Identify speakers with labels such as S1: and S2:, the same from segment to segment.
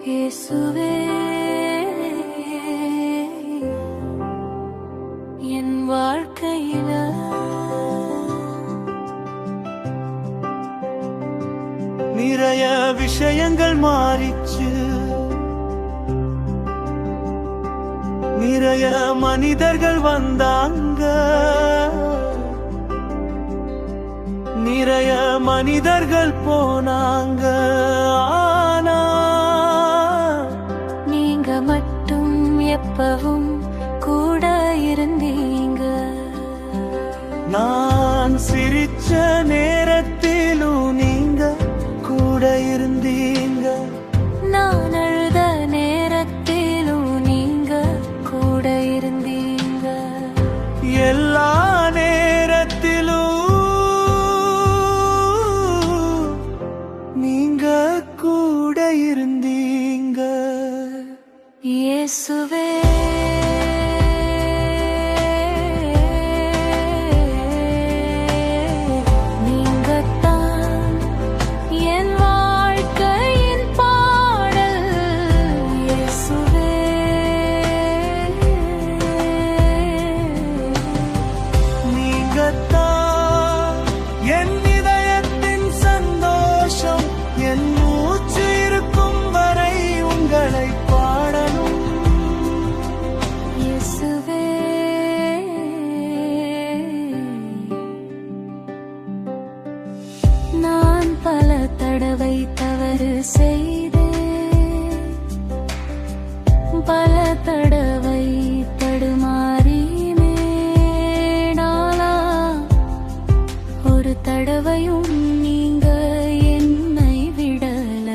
S1: இயேசுவே என் வாழ்க்கையில
S2: நிறைய விஷயங்கள் மாறிச்சு, நிறைய மனிதர்கள் வந்தாங்க, நிறைய மனிதர்கள் போனாங்க. ஆனா
S1: நீங்க மட்டும் எப்பவும் கூட இருந்தீங்க.
S2: நான் சிரிச்ச நேரத்திலும் நீங்க கூட இருந்தீங்க.
S1: நான் அழுத நேரத்திலும் நீங்க கூட இருந்தீங்க.
S2: எல்லா நேரத்திலும் நீங்க கூட இருந்தீங்க.
S1: இயேசுவே நீங்கத்தான் என் வாழ்க்கையின் பாடல். இயேசுவே
S2: நீங்கத்தான் என் இதயத்தின் சந்தோஷம். என் மூச்சு இருக்கும் வரை உங்களை பாடணும்.
S1: இயேசுவே நான் பல தடவை தவறு செய்தேன், பல தடவை தடுமாறி மேடாளா. ஒரு தடவையும் நீங்க என்னை விடல.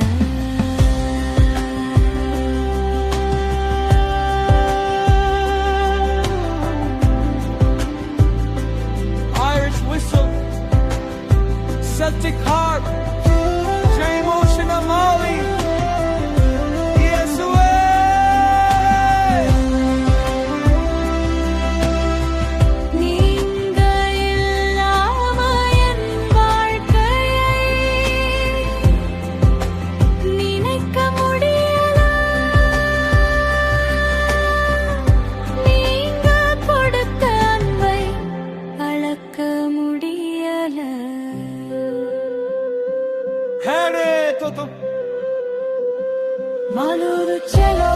S2: Irish Whistle, Celtic Harp, J-Motion Amali. Yesue
S1: நீங்க இல்லாம என் வாழ்க்கையை நினைக்க முடியல. நீங்க கொடுத்த அன்பை அளக்க முடியல.
S2: Hare Toto
S1: Maluru cello